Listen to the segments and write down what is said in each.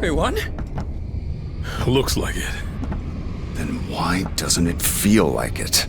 Wait, what? Looks like it. Then why doesn't it feel like it?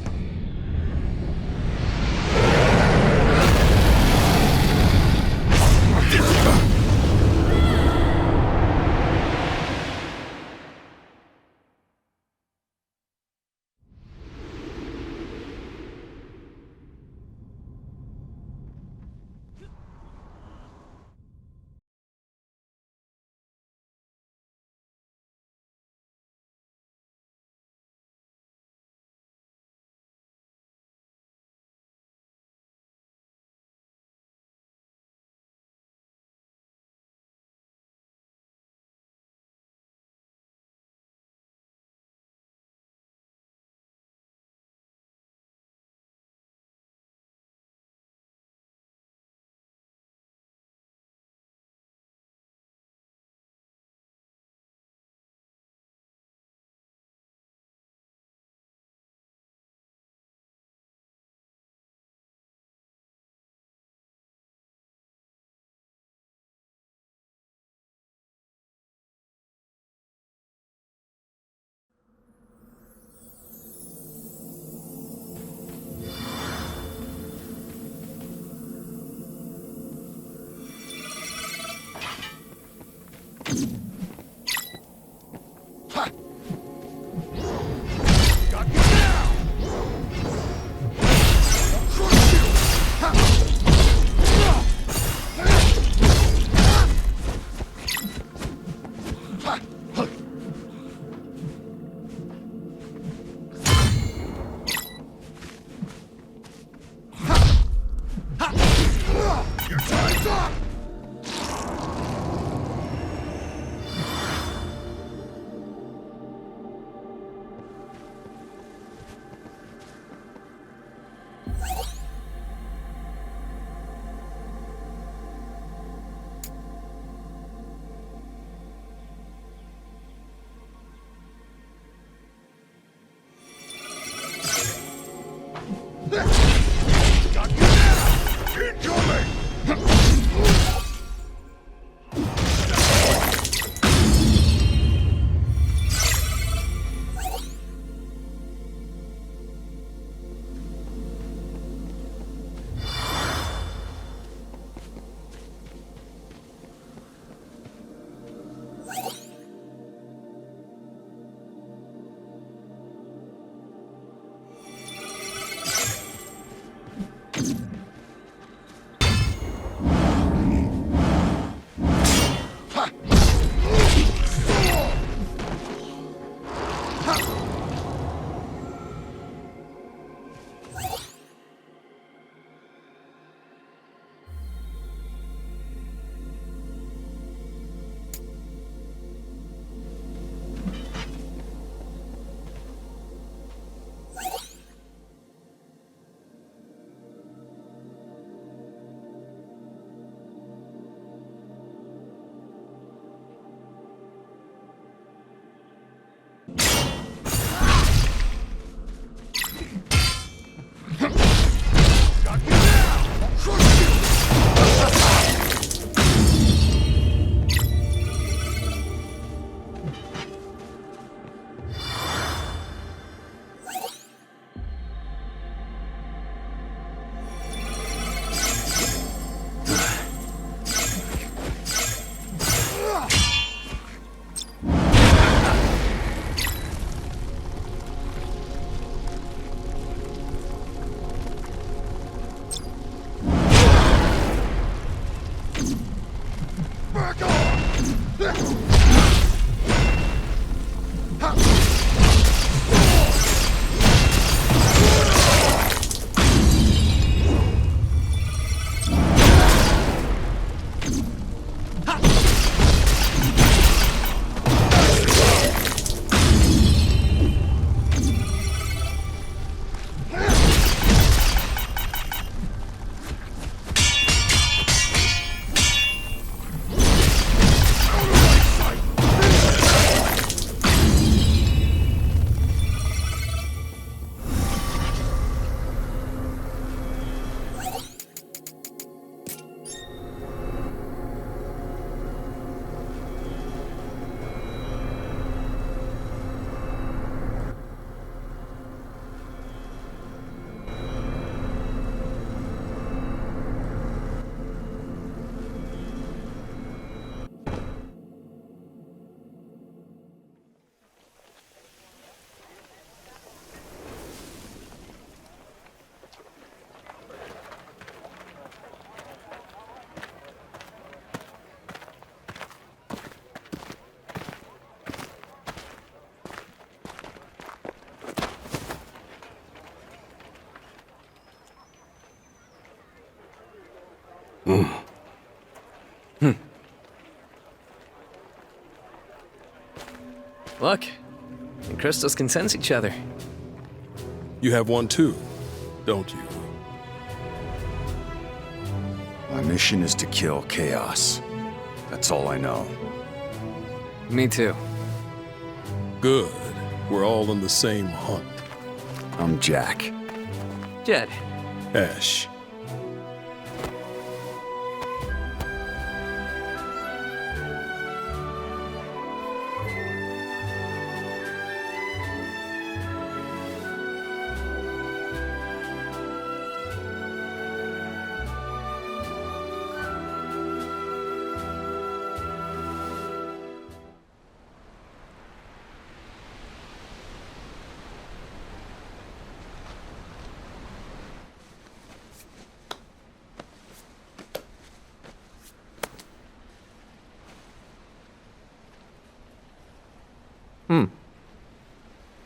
Look, the crystals can sense each other. You have one too, don't you? My mission is to kill Chaos. That's all I know. Me too. Good. We're all on the same hunt. I'm Jack. Jed, Ash.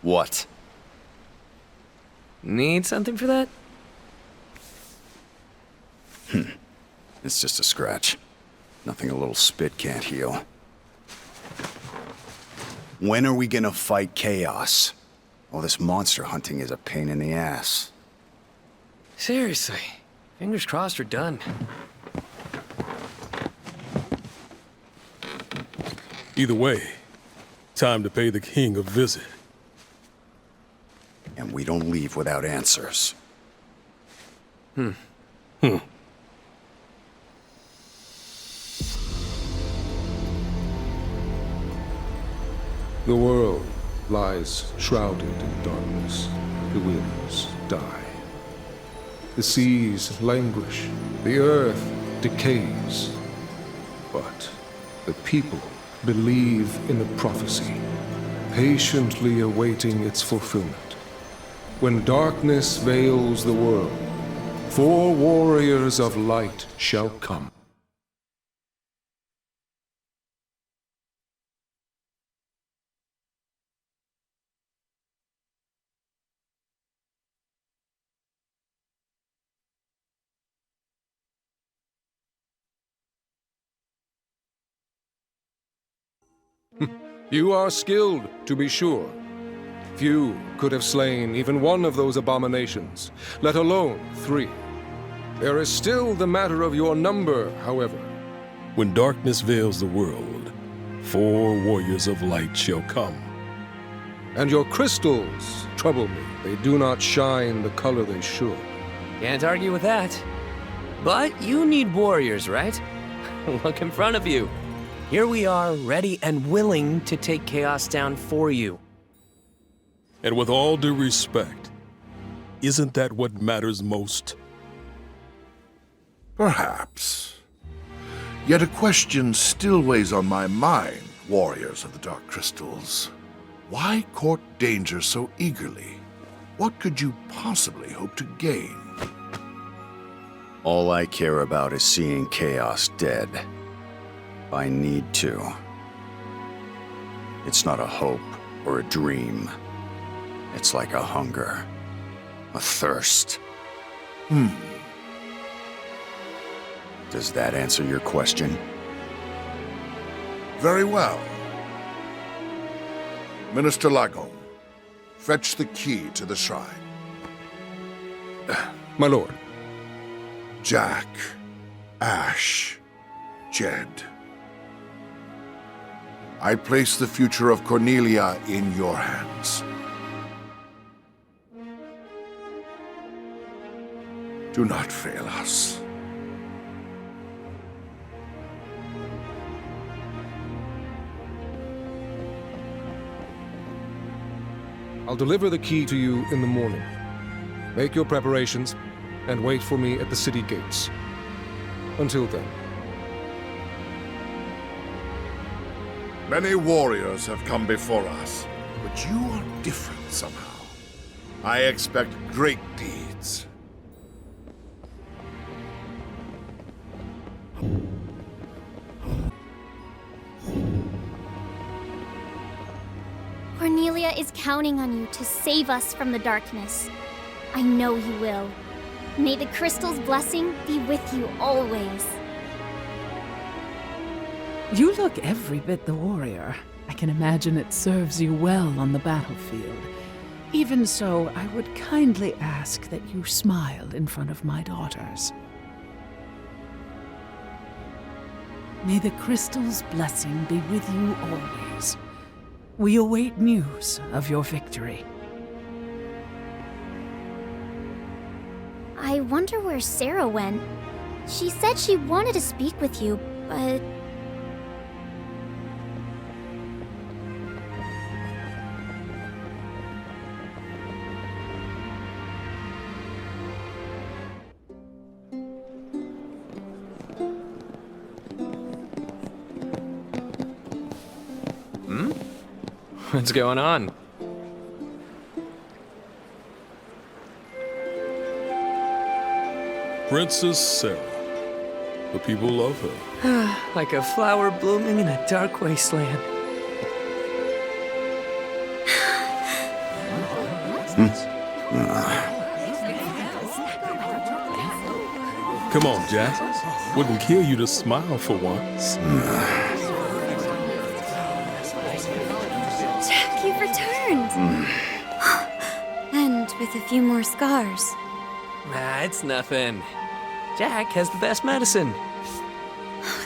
What? need something for that? It's just a scratch. Nothing a little spit can't heal. When are we gonna fight Chaos? All this monster hunting is a pain in the ass. Seriously, fingers crossed we're done. Either way, time to pay the king a visit. And we don't leave without answers. The world lies shrouded in darkness. The winds die. The seas languish. The earth decays. But the people believe in the prophecy, patiently awaiting its fulfillment. When darkness veils the world, 4 warriors of light shall come. You are skilled, to be sure. Few could have slain even one of those abominations, let alone 3. There is still the matter of your number, however. When darkness veils the world, 4 warriors of light shall come. And your crystals trouble me. They do not shine the color they should. Can't argue with that. But you need warriors, right? Look in front of you. Here we are, ready and willing to take Chaos down for you. And with all due respect, isn't that what matters most? Perhaps. Yet a question still weighs on my mind, warriors of the Dark Crystals. Why court danger so eagerly? What could you possibly hope to gain? All I care about is seeing Chaos dead. I need to. It's not a hope or a dream. It's like a hunger, a thirst. Does that answer your question? Very well. Minister Lagon, fetch the key to the shrine. My lord. Jack, Ash, Jed. I place the future of Cornelia in your hands. Do not fail us. I'll deliver the key to you in the morning. Make your preparations and wait for me at the city gates. Until then. Many warriors have come before us, but you are different somehow. I expect great deeds. Cornelia is counting on you to save us from the darkness. I know you will. May the crystal's blessing be with you always. You look every bit the warrior. I can imagine it serves you well on the battlefield. Even so, I would kindly ask that you smile in front of my daughters. May the crystal's blessing be with you always. We await news of your victory. I wonder where Sarah went. She said she wanted to speak with you, but... What's going on? Princess Sarah. The people love her. Like a flower blooming in a dark wasteland. Come on, Jack. Wouldn't kill you to smile for once. Jack, you've returned. And with a few more scars. Nah, it's nothing. Jack has the best medicine.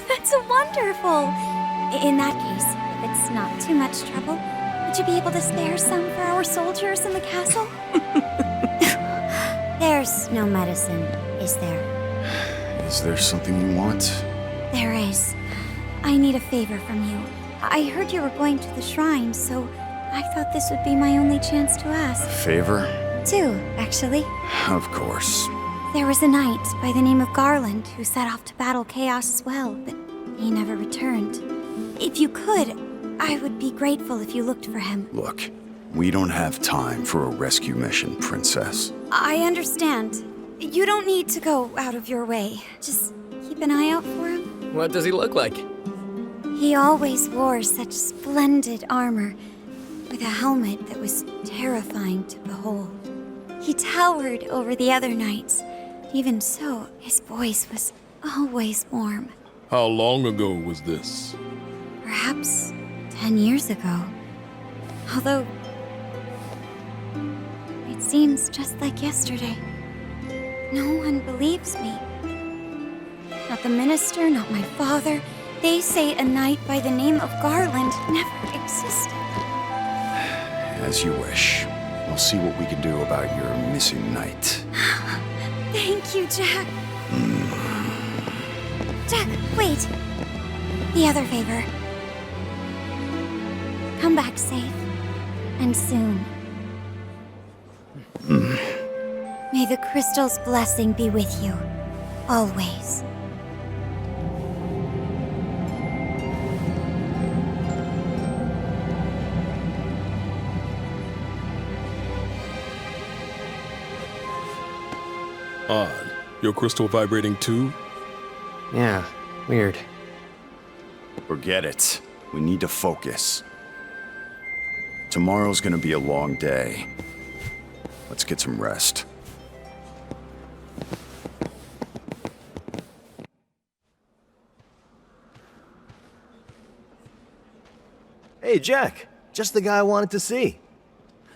That's wonderful. In that case, if it's not too much trouble, would you be able to spare some for our soldiers in the castle? There's no medicine, is there? Is there something you want? There is. I need a favor from you. I heard you were going to the shrine, so I thought this would be my only chance to ask. Favor? Two, actually. Of course. There was a knight by the name of Garland who set off to battle Chaos as well, but he never returned. If you could, I would be grateful if you looked for him. Look, we don't have time for a rescue mission, Princess. I understand. You don't need to go out of your way. Just keep an eye out for him. What does he look like? He always wore such splendid armor, with a helmet that was terrifying to behold. He towered over the other knights. Even so, his voice was always warm. How long ago was this? Perhaps 10 years ago. Although, it seems just like yesterday. No one believes me. Not the minister, not my father. They say a knight by the name of Garland never existed. As you wish. We'll see what we can do about your missing knight. Thank you, Jack. Jack, wait. The other favor. Come back safe. And soon. May the crystal's blessing be with you. Always. Odd. Your crystal vibrating too? Yeah, weird. Forget it. We need to focus. Tomorrow's gonna be a long day. Let's get some rest. Hey, Jack. Just the guy I wanted to see.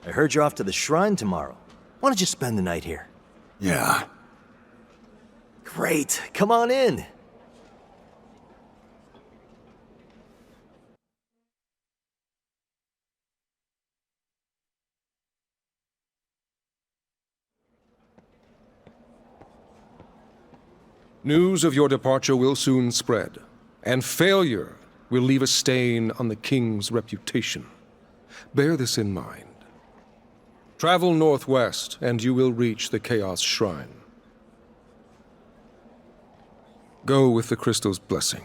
I heard you're off to the shrine tomorrow. Why don't you spend the night here? Yeah. Great. Come on in. News of your departure will soon spread, and failure will leave a stain on the king's reputation. Bear this in mind. Travel northwest, and you will reach the Chaos Shrine. Go with the crystal's blessing.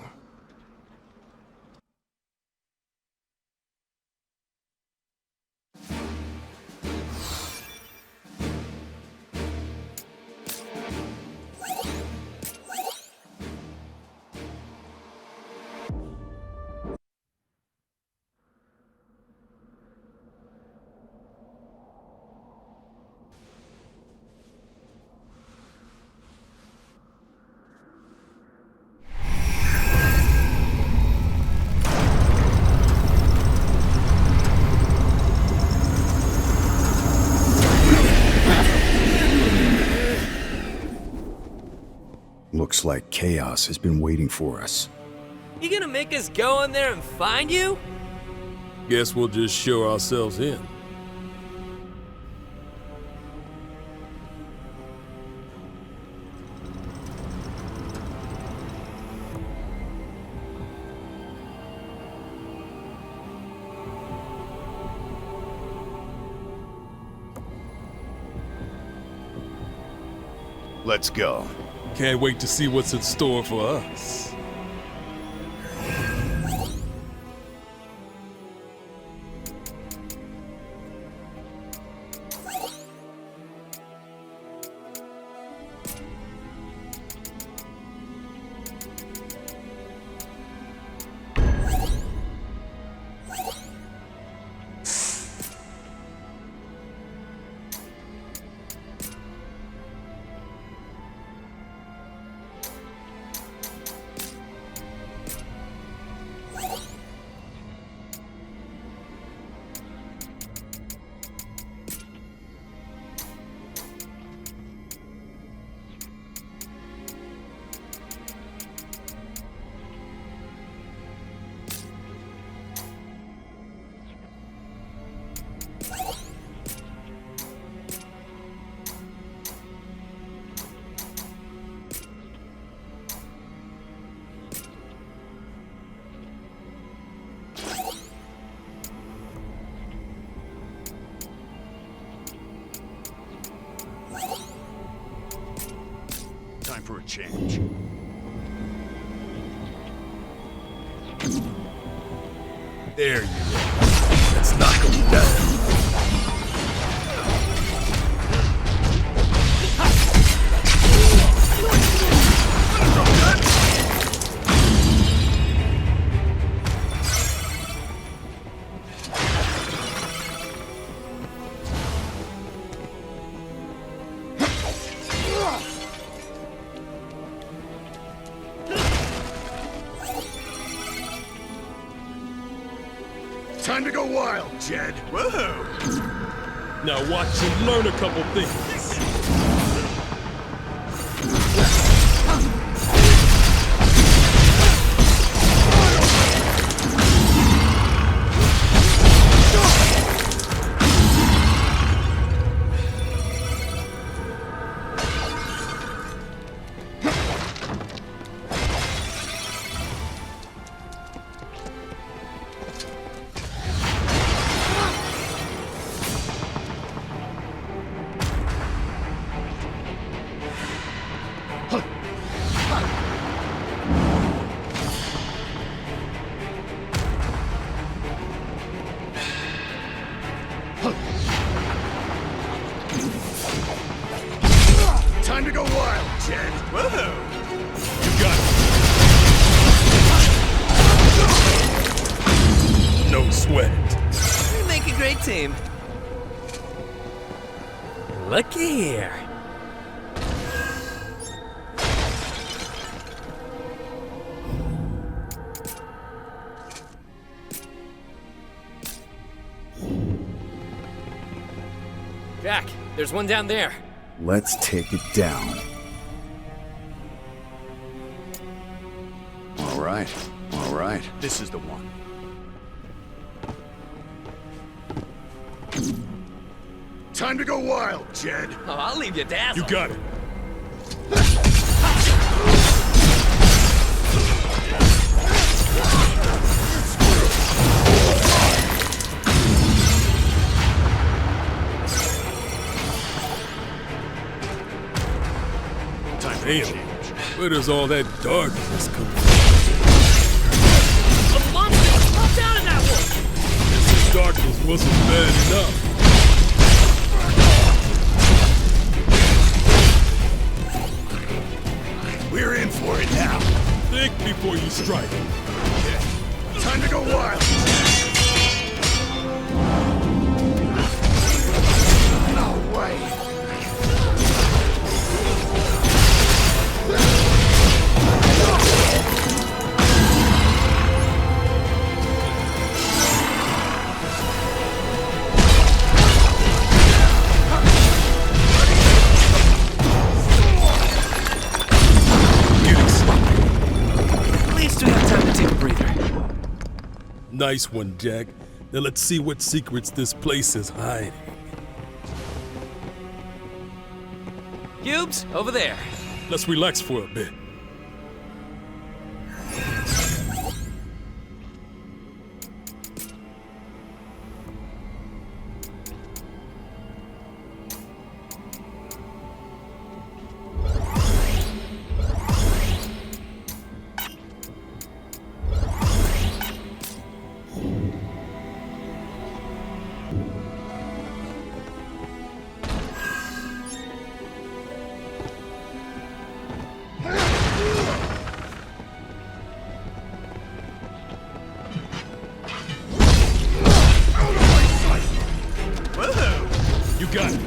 Looks like chaos has been waiting for us. You gonna make us go in there and find you? Guess we'll just show ourselves in. Let's go. Can't wait to see what's in store for us. Time for a change. There you go. Let's knock him down. Time to go wild, Jed. Whoa! Now watch him learn a couple things. Time to go wild, Jed. Whoa! You got it. No sweat. We make a great team. Looky here. Jack, there's one down there. Let's take it down. All right. All right. This is the one. Time to go wild, Jed. Oh, I'll leave you dazzled. You got it. Damn, where does all that darkness come from? A monster popped out of that one! Guess the darkness wasn't bad enough. We're in for it now. Think before you strike. Time to go wild. No way. Nice one, Jack. Now let's see what secrets this place is hiding. Cubes, over there. Let's relax for a bit. You got it.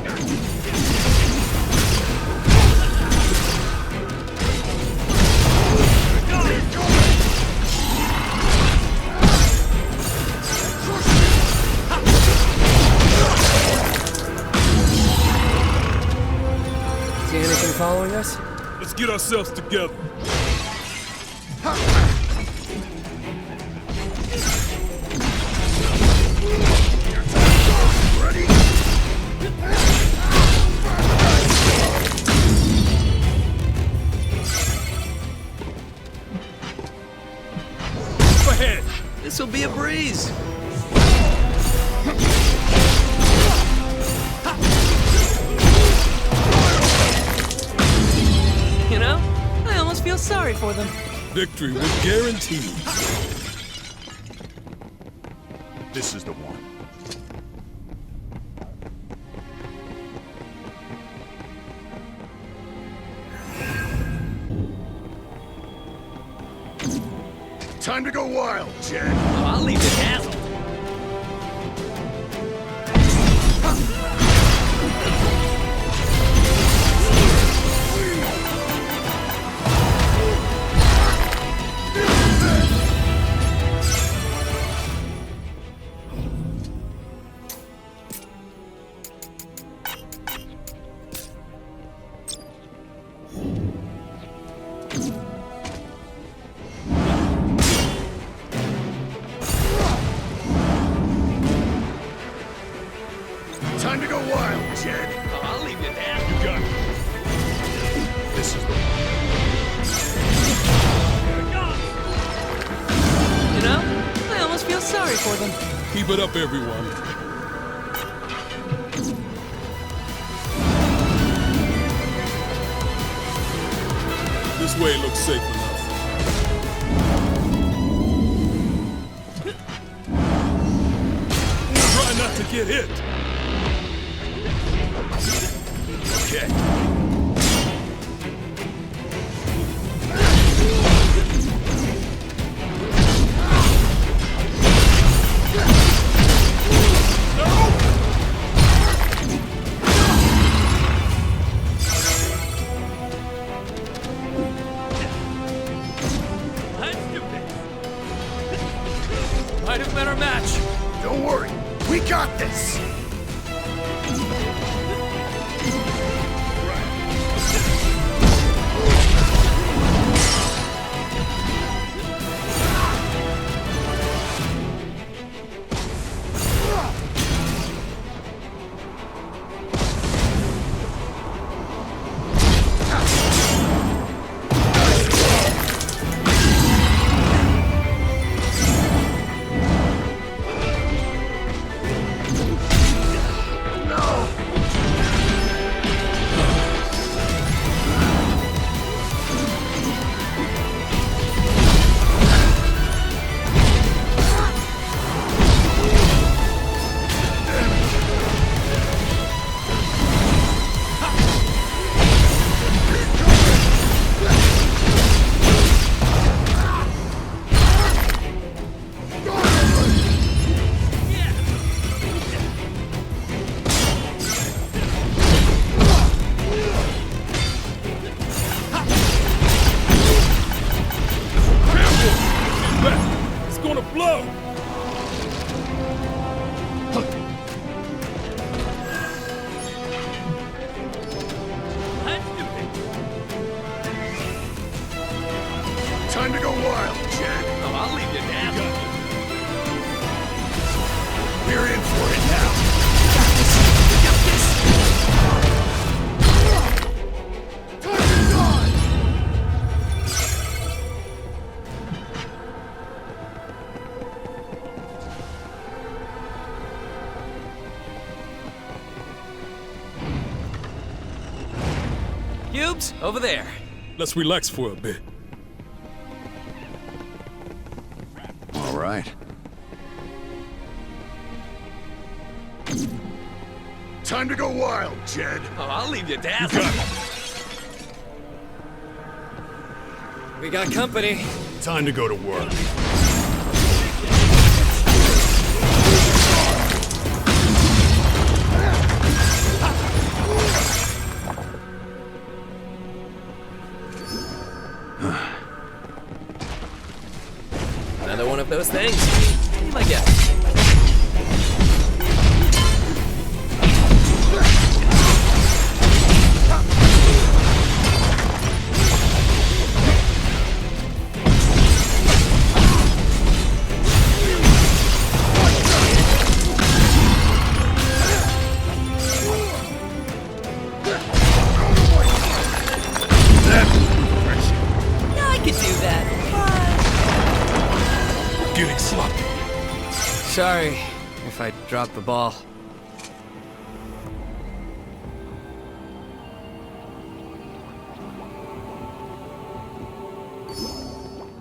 See anything following us? Let's get ourselves together. Ahead. This'll be a breeze. You know, I almost feel sorry for them. Victory was guaranteed. This is the one. Time to go wild, Jed. Oh, I'll leave it dazzled. Time to go wild, Jed. Oh, I'll leave it dazzled. You got it. This is the one. You know, I almost feel sorry for them. Keep it up, everyone. This way looks safe enough. Try not to get hit. Okay. Might have been our match. Don't worry. We got this. Right. Cubes, over there. Let's relax for a bit. All right. Time to go wild, Jed. Oh, I'll leave you, Dad. We got company. Time to go to work. Another one of those things. Be my guest. Getting sloppy. Sorry if I dropped the ball.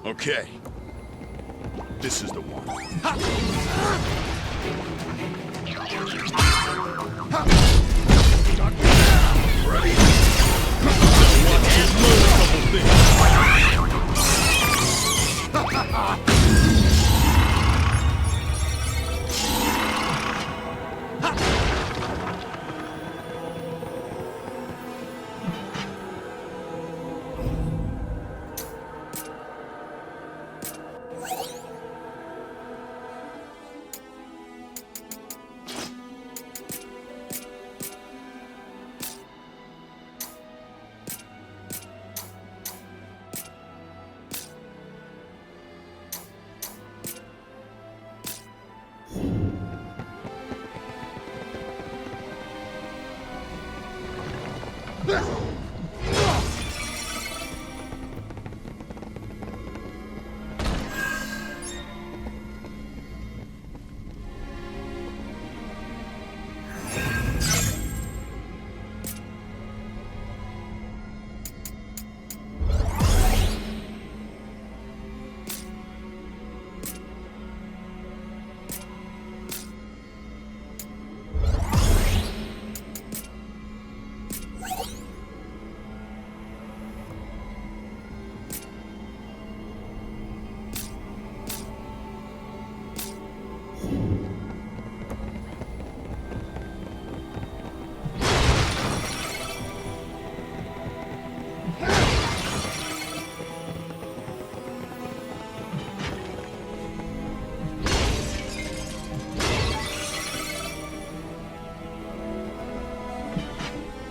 Okay. This is the one. Ready? Watch you learn a couple things.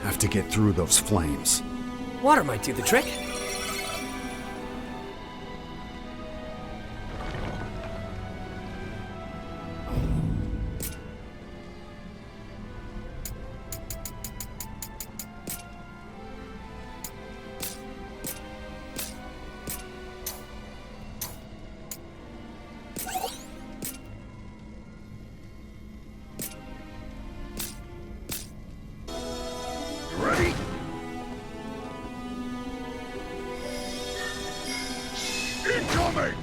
Have to get through those flames. Water might do the trick. Ready? Incoming!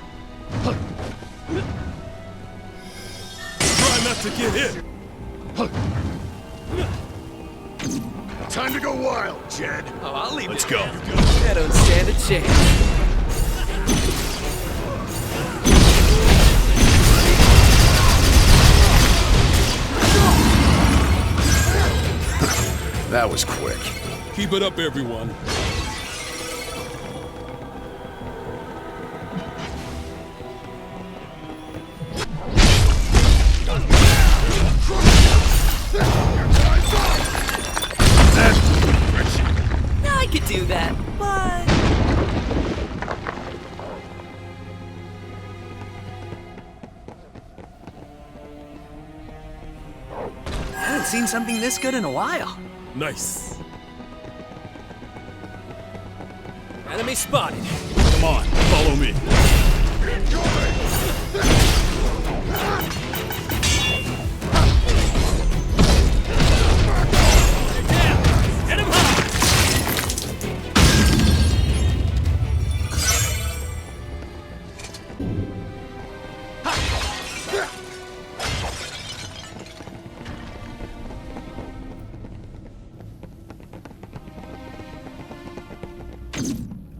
Try not to get hit. Time to go wild, Jed. Oh, I'll leave Let's it. go. I don't stand a chance. That was quick. Keep it up, everyone. I could do that, but... I haven't seen something this good in a while. Nice. Enemy spotted. Come on, follow me. Hit him high!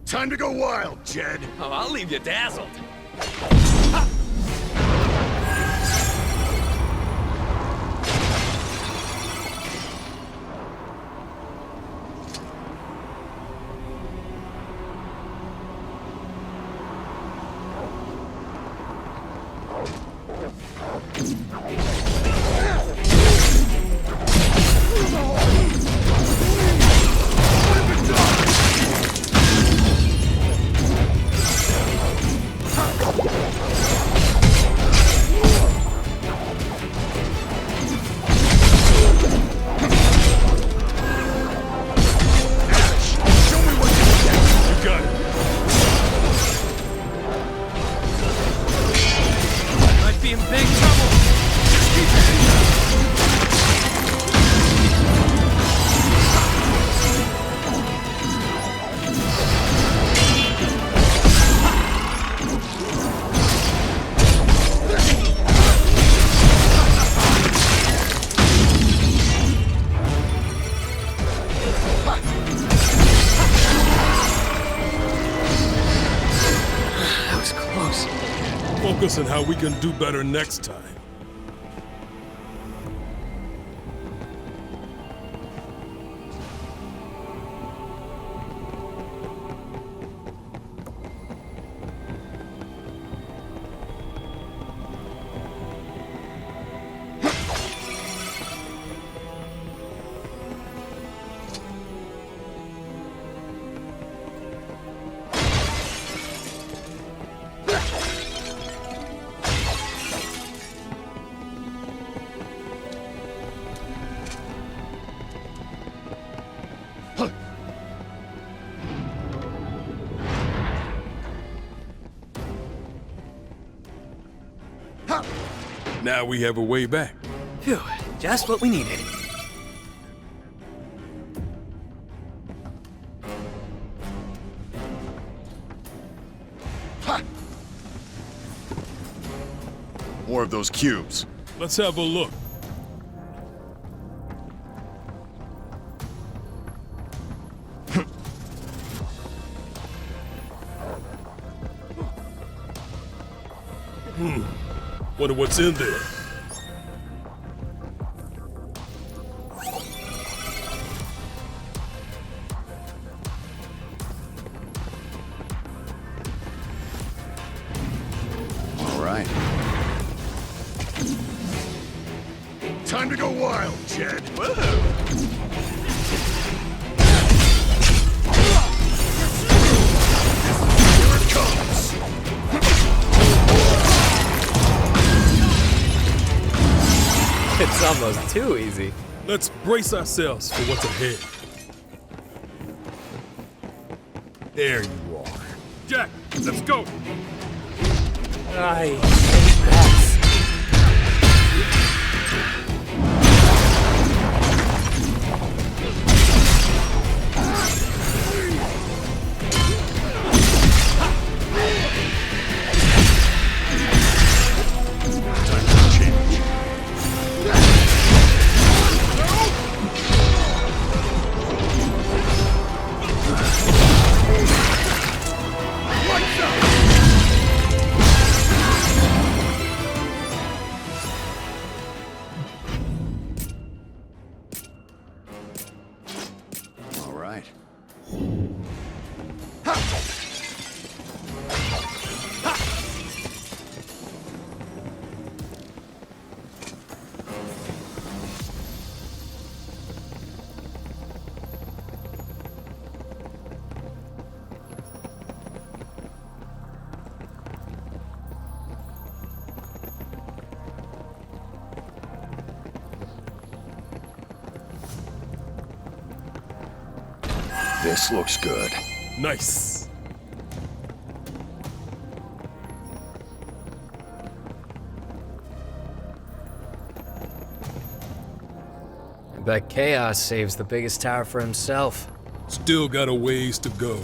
Time to go wild, Jed. Oh, I'll leave you dazzled. Focus on how we can do better next time. Now we have a way back. Phew, just what we needed. More of those cubes. Let's have a look. Wonder what's in there. All right. Time to go wild, Jed. Here it comes. It's almost too easy. Let's brace ourselves for what's ahead. There you are. Jack, let's go. I hate bats. All right. This looks good. Nice. I bet Chaos saves the biggest tower for himself. Still got a ways to go.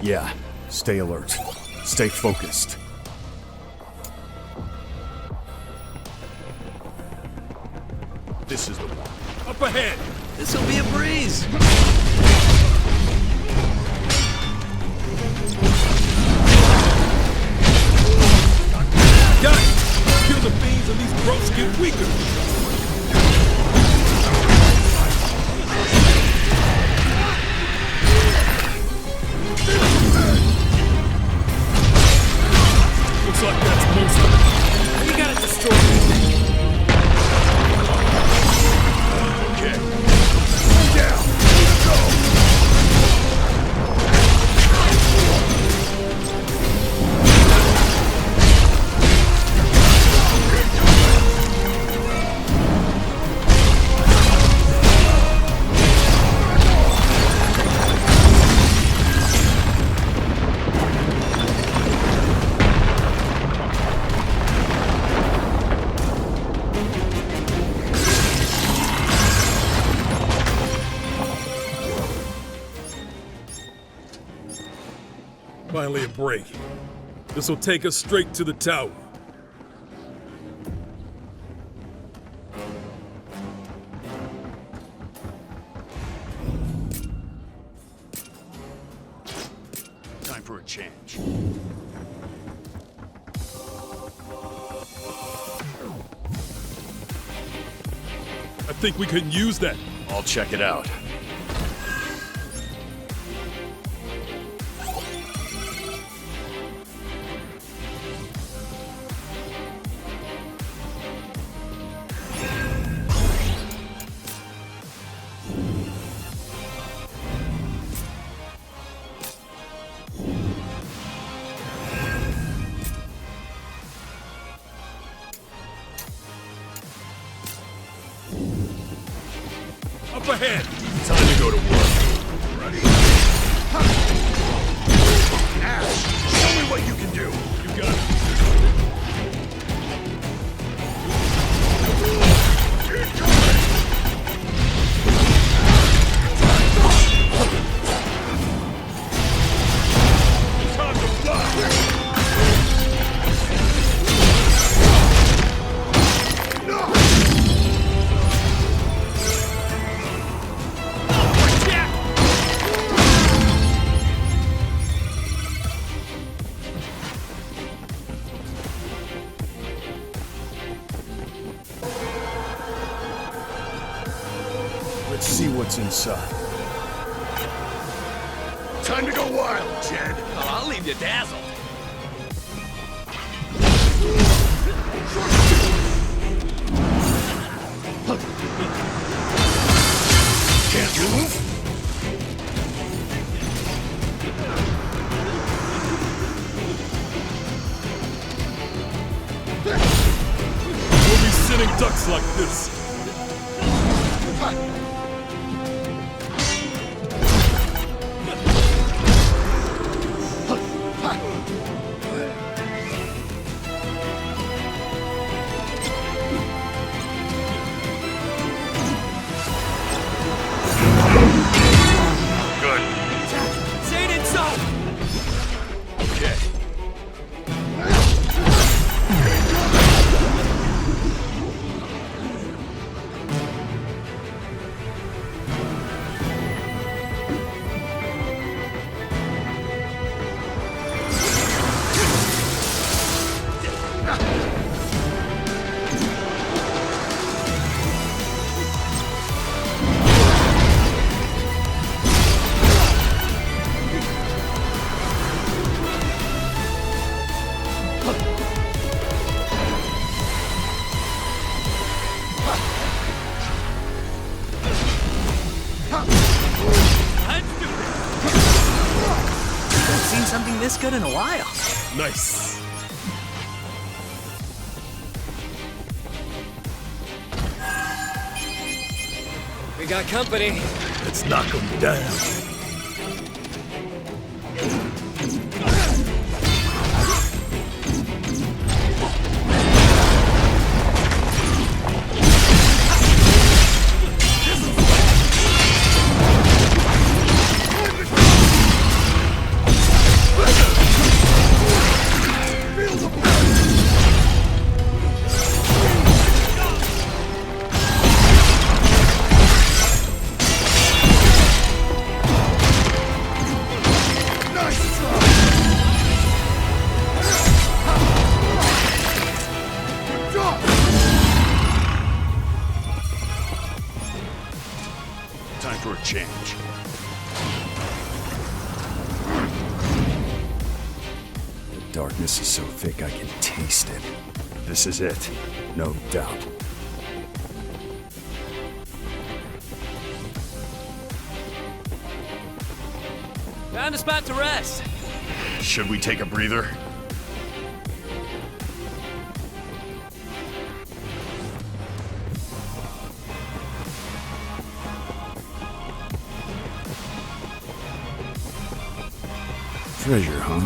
Yeah, stay alert. Stay focused. This is the one. Up ahead. This'll be a breeze. Finally a break. This will take us straight to the tower. Time for a change. I think we can use that. I'll check it out. Up ahead! Time to go to work. Ready? Ash, show me what you can do. You got it. Time to fly! Let's see what's inside. Time to go wild, Jed. Oh, I'll leave you dazzled. Can't move? We'll be sitting ducks like this. Good. Say it ain't so! Okay. I've seen something this good in a while. Nice. We got company. Let's knock them down. Time for a change. The darkness is so thick I can taste it. This is it, no doubt. Found a spot to rest. Should we take a breather? Treasure, huh?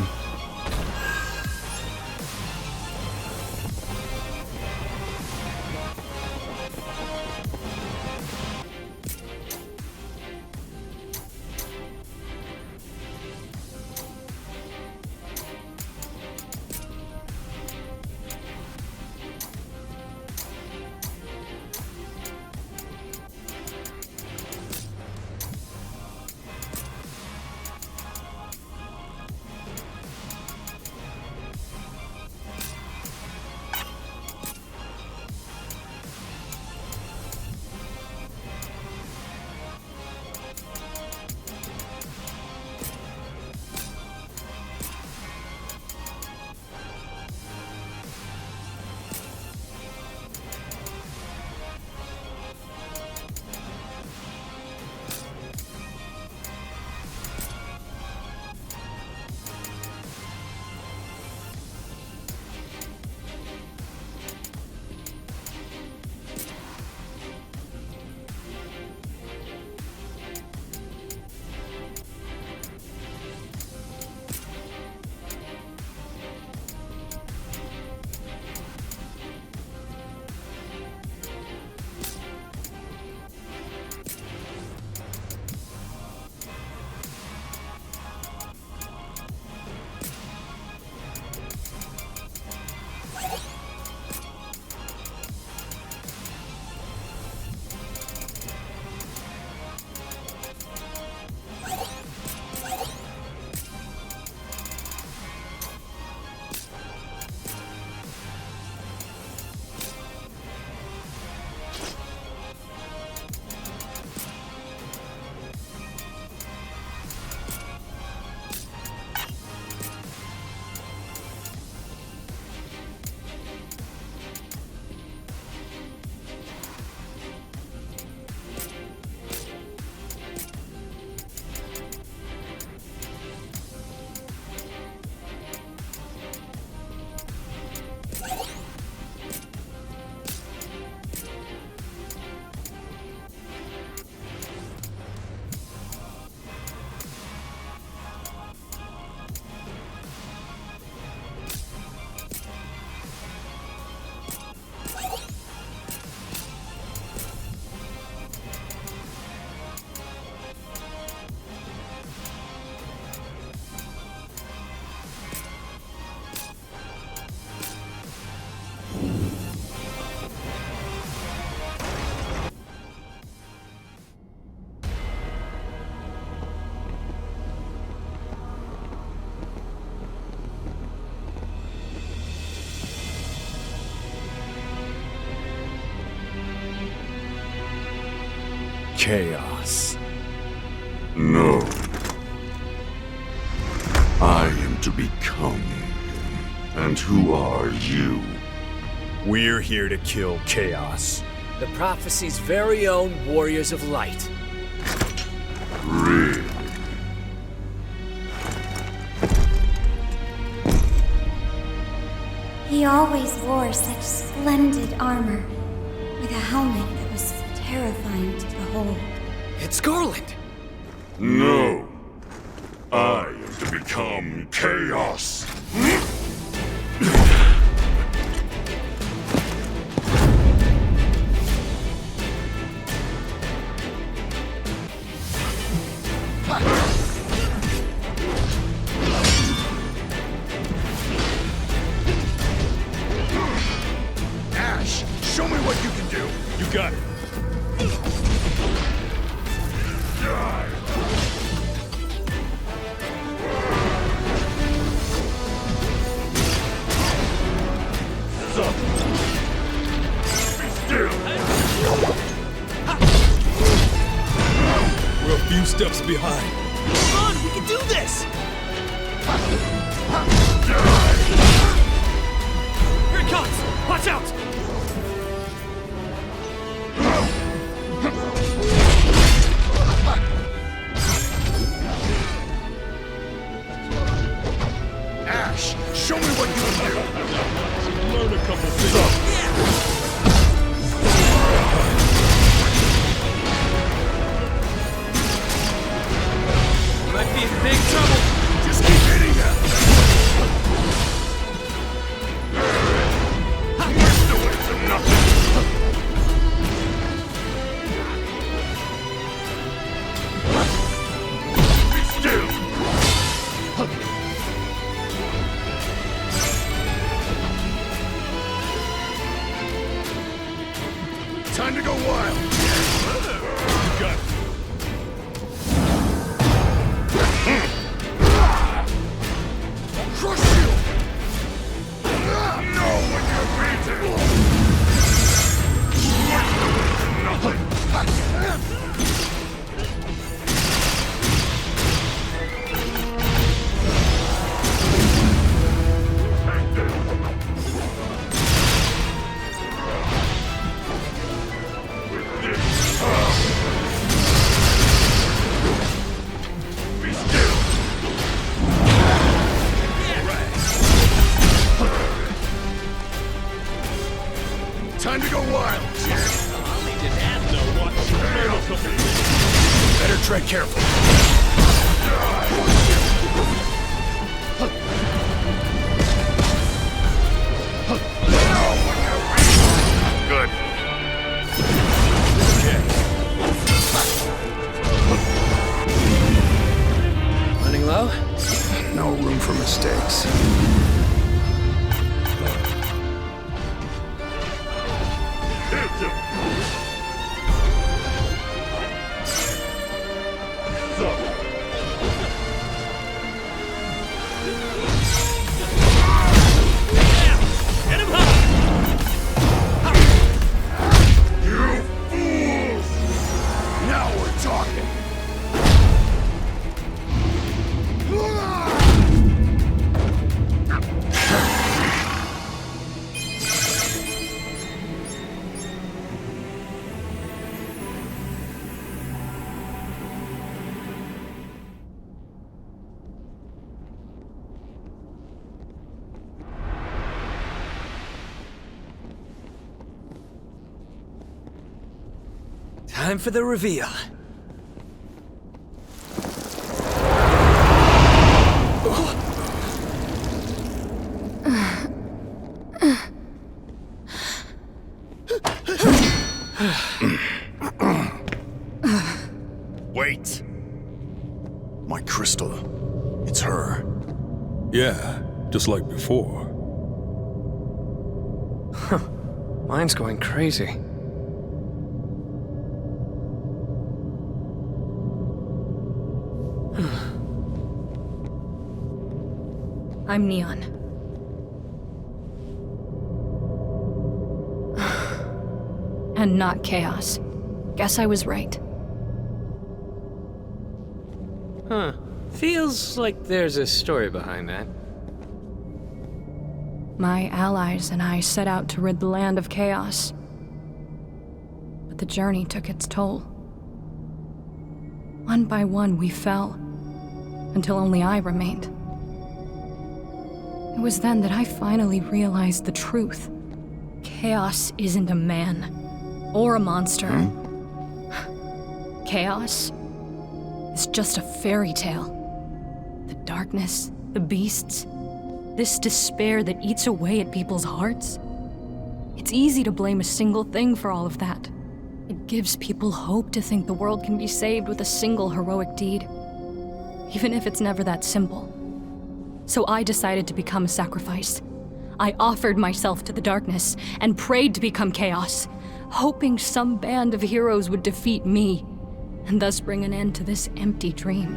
chaos. No. I am to become. And who are you? We're here to kill chaos. The prophecy's very own Warriors of Light. Really? He always wore such splendid armor, with a helmet that was terrifying to behold. It's Garland! No. I am to become chaos. Ash, show me what you can do. You got it. We're a few steps behind. Come on, we can do this! Here it comes! Watch out! Ash, show me what you can do. Learn a couple things. Might be in big trouble! Just keep hitting them. Whisked away from nothing. Be still. Time to go wild. You got it. Crush you! Know when you're beaten! Nothing! Be still! Time to go wild, Jack. Better tread carefully. Good. Running low? No room for mistakes. Hit him. Get him high! You fools! Now we're talking. Time for the reveal. Wait. My crystal. It's her. Yeah, just like before. Mine's going crazy. I'm Neon. And not Chaos. Guess I was right. Huh. Feels like there's a story behind that. My allies and I set out to rid the land of chaos. But the journey took its toll. One by one, we fell, until only I remained. It was then that I finally realized the truth. Chaos isn't a man, or a monster. Chaos is just a fairy tale. The darkness, the beasts, this despair that eats away at people's hearts. It's easy to blame a single thing for all of that. It gives people hope to think the world can be saved with a single heroic deed, even if it's never that simple. So I decided to become a sacrifice. I offered myself to the darkness and prayed to become chaos, hoping some band of heroes would defeat me and thus bring an end to this empty dream.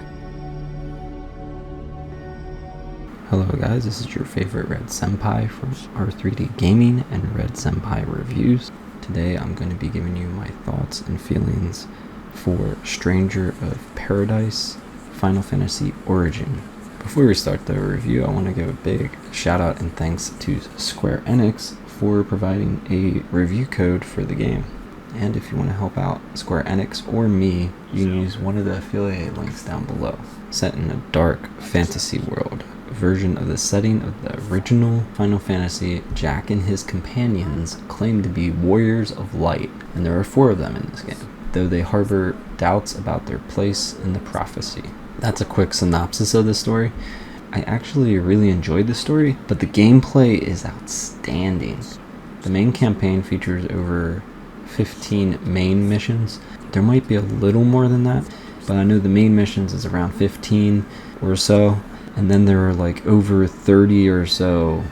Hello guys, this is your favorite Red Senpai from R3D Gaming and Red Senpai Reviews. Today I'm going to be giving you my thoughts and feelings for Stranger of Paradise Final Fantasy Origin. Before we start the review, I want to give a big shout out and thanks to Square Enix for providing a review code for the game. And if you want to help out Square Enix or me, you can use one of the affiliate links down below. Set in a dark fantasy world version of the setting of the original Final Fantasy, Jack and his companions claim to be warriors of light, and there are 4 of them in this game, though they harbor doubts about their place in the prophecy. That's a quick synopsis of the story. I actually really enjoyed the story, but the gameplay is outstanding. The main campaign features over 15 main missions. There might be a little more than that, but I know the main missions is around 15 or so, and then there are like over 30 or so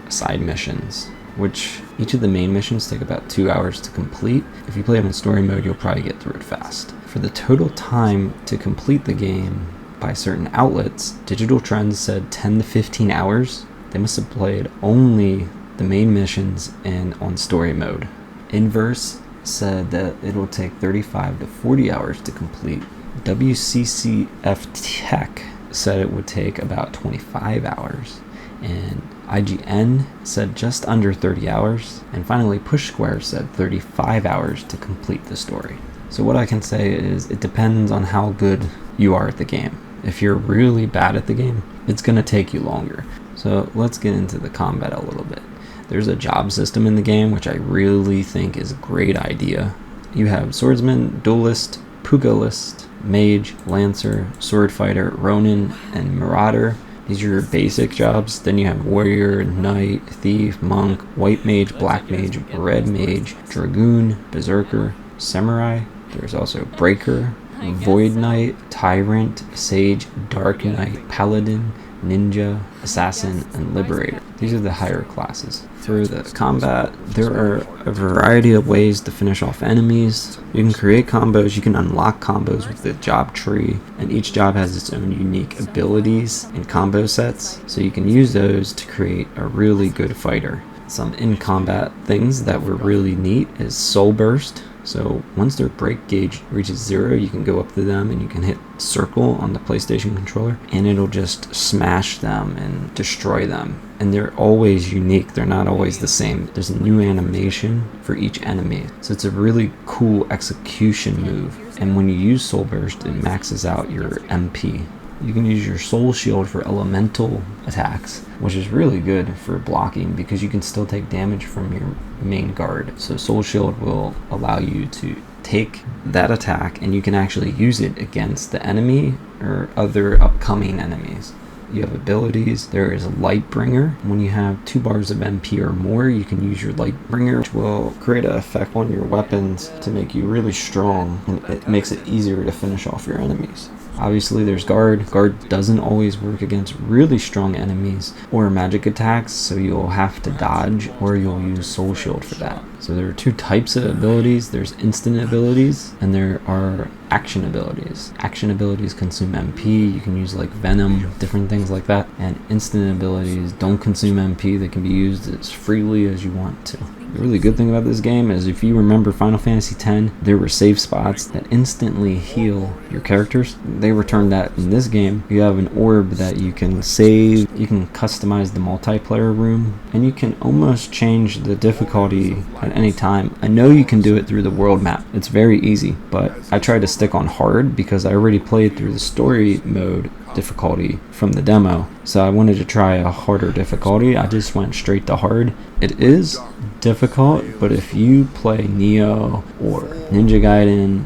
side missions, which each of the main missions take about 2 hours to complete. If you play them in story mode, you'll probably get through it fast. For the total time to complete the game by certain outlets, Digital Trends said 10 to 15 hours. They must have played only the main missions and on story mode. Inverse said that it'll take 35 to 40 hours to complete. WCCF Tech said it would take about 25 hours. And IGN said just under 30 hours. And finally, Push Square said 35 hours to complete the story. So what I can say is it depends on how good you are at the game. If you're really bad at the game, it's going to take you longer. So let's get into the combat a little bit. There's a job system in the game, which I really think is a great idea. You have swordsman, duelist, pugilist, mage, lancer, sword fighter, ronin, and marauder. These are your basic jobs. Then you have warrior, knight, thief, monk, white mage, black mage, red mage, dragoon, berserker, samurai. There's also breaker, void knight, tyrant, sage, dark knight, paladin, ninja, assassin, and liberator. These are the higher classes. For the combat, there are a variety of ways to finish off enemies. You can create combos, you can unlock combos with the job tree, and each job has its own unique abilities and combo sets, so you can use those to create a really good fighter. Some in-combat things that were really neat is Soul Burst. So once their break gauge reaches 0, you can go up to them and you can hit circle on the PlayStation controller and it'll just smash them and destroy them. And they're always unique, they're not always the same. There's a new animation for each enemy. So it's a really cool execution move. And when you use Soul Burst, it maxes out your MP. You can use your Soul Shield for elemental attacks, which is really good for blocking because you can still take damage from your main guard. So Soul Shield will allow you to take that attack and you can actually use it against the enemy or other upcoming enemies. You have abilities. There is Lightbringer. When you have 2 bars of MP or more, you can use your Lightbringer, which will create an effect on your weapons to make you really strong, and it makes it easier to finish off your enemies. Obviously there's Guard. Guard doesn't always work against really strong enemies or magic attacks, so you'll have to dodge or you'll use Soul Shield for that. So there are 2 types of abilities. There's instant abilities and there are action abilities. Action abilities consume MP, you can use like Venom, different things like that. And instant abilities don't consume MP, they can be used as freely as you want to. The really good thing about this game is if you remember Final Fantasy X, there were save spots that instantly heal your characters. They returned that in this game. You have an orb that you can save, you can customize the multiplayer room, and you can almost change the difficulty at any time. I know you can do it through the world map. It's very easy, but I tried to stick on hard because I already played through the story mode difficulty from the demo, so I wanted to try a harder difficulty. I just went straight to hard. It is difficult, but if you play Neo or Ninja Gaiden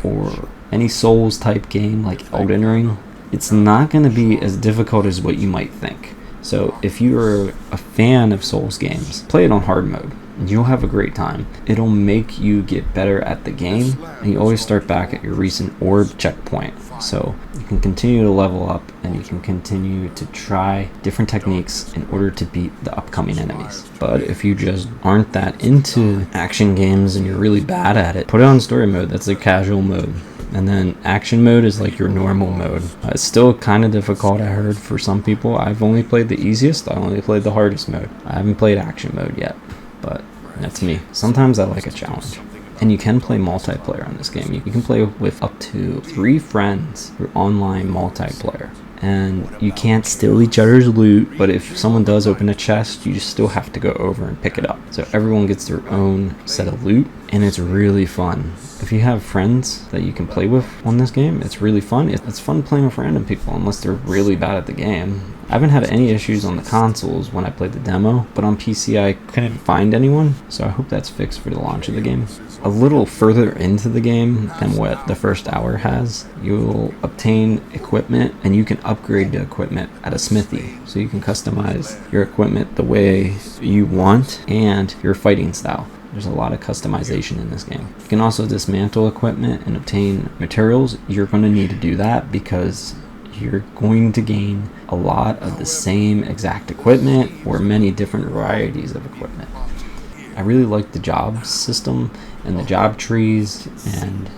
or any Souls type game like Elden Ring, it's not going to be as difficult as what you might think. So if you're a fan of Souls games, play it on hard mode. You'll have a great time. It'll make you get better at the game, and you always start back at your recent orb checkpoint. So you can continue to level up, and you can continue to try different techniques in order to beat the upcoming enemies. But if you just aren't that into action games and you're really bad at it, put it on story mode. That's the casual mode. And then action mode is like your normal mode. It's still kind of difficult, I heard, for some people. I've only played the easiest. I only played the hardest mode. I haven't played action mode yet, but that's me. Sometimes I like a challenge. And you can play multiplayer on this game. You can play with up to 3 friends through online multiplayer. And you can't steal each other's loot, but if someone does open a chest, you just still have to go over and pick it up. So everyone gets their own set of loot, and it's really fun. If you have friends that you can play with on this game, it's really fun. It's fun playing with random people, unless they're really bad at the game. I haven't had any issues on the consoles when I played the demo, but on PC I couldn't find anyone, so I hope that's fixed for the launch of the game. A little further into the game than what the first hour has, you'll obtain equipment, and you can upgrade the equipment at a smithy. So you can customize your equipment the way you want and your fighting style. There's a lot of customization in this game. You can also dismantle equipment and obtain materials. You're going to need to do that because you're going to gain a lot of the same exact equipment or many different varieties of equipment. I really like the job system and the job trees, and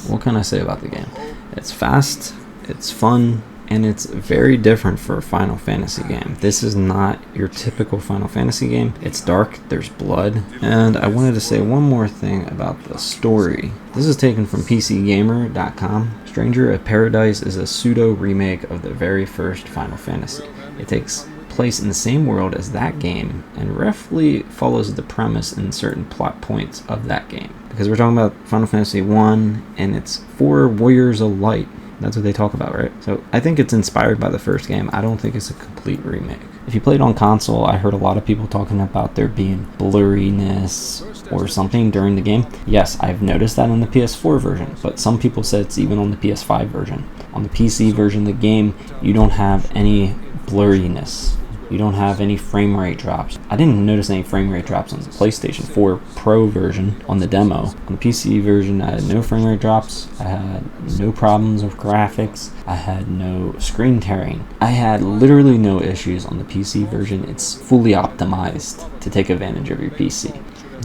what can I say about the game? It's fast, it's fun, and it's very different for a Final Fantasy game. This is not your typical Final Fantasy game. It's dark, there's blood, and I wanted to say one more thing about the story. This is taken from PCGamer.com. Stranger of Paradise is a pseudo remake of the very first Final Fantasy. It takes place in the same world as that game and roughly follows the premise and certain plot points of that game. Because we're talking about Final Fantasy 1 and it's 4 Warriors of Light. That's what they talk about, right? So I think it's inspired by the first game. I don't think it's a complete remake. If you played on console, I heard a lot of people talking about there being blurriness or something during the game. Yes, I've noticed that in the PS4 version, but some people said it's even on the PS5 version. On the PC version of the game, you don't have any blurriness. You don't have any frame rate drops. I didn't notice any frame rate drops on the PlayStation 4 Pro version on the demo. On the PC version, I had no frame rate drops. I had no problems with graphics. I had no screen tearing. I had literally no issues on the PC version. It's fully optimized to take advantage of your PC.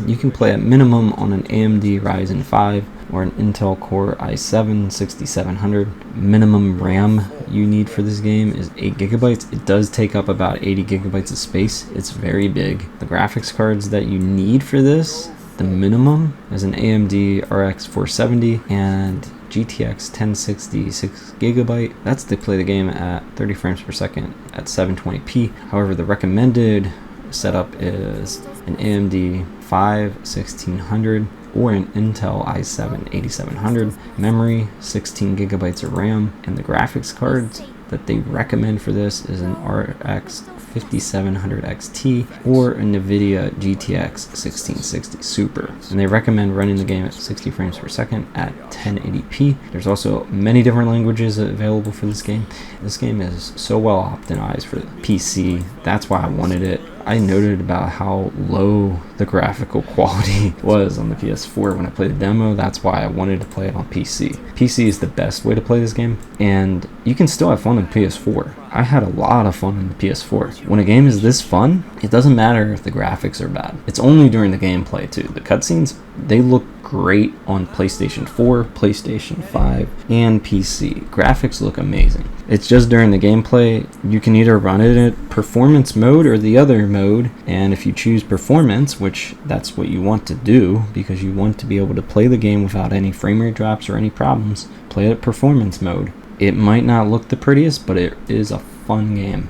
You can play at minimum on an AMD Ryzen 5 or an Intel Core i7 6700. Minimum RAM you need for this game is 8 gigabytes. It does take up about 80 gigabytes of space. It's very big. The graphics cards that you need for this, the minimum, is an AMD RX 470 and GTX 1060 6GB. That's to play the game at 30 frames per second at 720p. However, the recommended setup is an AMD 1600 or an Intel i7 8700, memory 16 gigabytes of RAM, and the graphics cards that they recommend for this is an RX 5700 XT or a NVIDIA GTX 1660 Super. And they recommend running the game at 60 frames per second at 1080p. There's also many different languages available for this game. This game is so well optimized for the PC. That's why I wanted it. I noted about how low the graphical quality was on the PS4 when I played the demo. That's why I wanted to play it on PC. PC is the best way to play this game, and you can still have fun on PS4. I had a lot of fun on the PS4. When a game is this fun, it doesn't matter if the graphics are bad. It's only during the gameplay too. The cutscenes, they look great on PlayStation 4, PlayStation 5, and PC. Graphics look amazing. It's just during the gameplay, you can either run it in performance mode or the other mode, and if you choose performance, which that's what you want to do because you want to be able to play the game without any frame rate drops or any problems, play it at performance mode. It might not look the prettiest, but it is a fun game.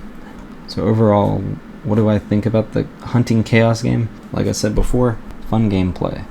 So overall, what do I think about the Hunting Chaos game? Like I said before, fun gameplay,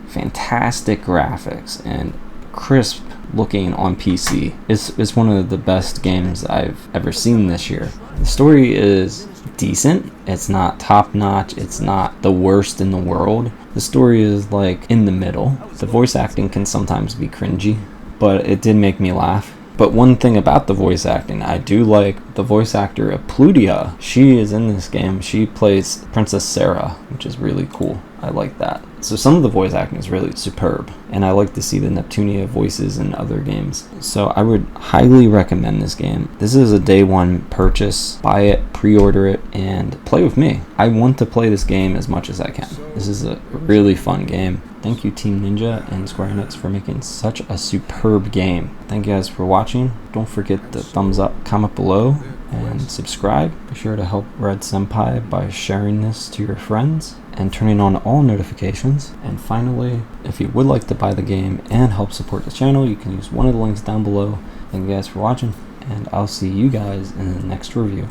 fantastic graphics, and crisp looking on PC. It's one of the best games I've ever seen this year. The story is decent. It's not top notch. It's not the worst in the world. The story is like in the middle. The voice acting can sometimes be cringy, but it did make me laugh. But one thing about the voice acting, I do like the voice actor of Plutia. She is in this game. She plays Princess Sarah, which is really cool. I like that. So some of the voice acting is really superb, and I like to see the Neptunia voices in other games. So I would highly recommend this game. This is a day one purchase. Buy it, pre-order it, and play with me. I want to play this game as much as I can. This is a really fun game. Thank you Team Ninja and Square Enix for making such a superb game. Thank you guys for watching. Don't forget the thumbs up, comment below, and subscribe. Be sure to help Red Senpai by sharing this to your friends and turning on all notifications. And finally, if you would like to buy the game and help support the channel, you can use one of the links down below. Thank you guys for watching, and I'll see you guys in the next review.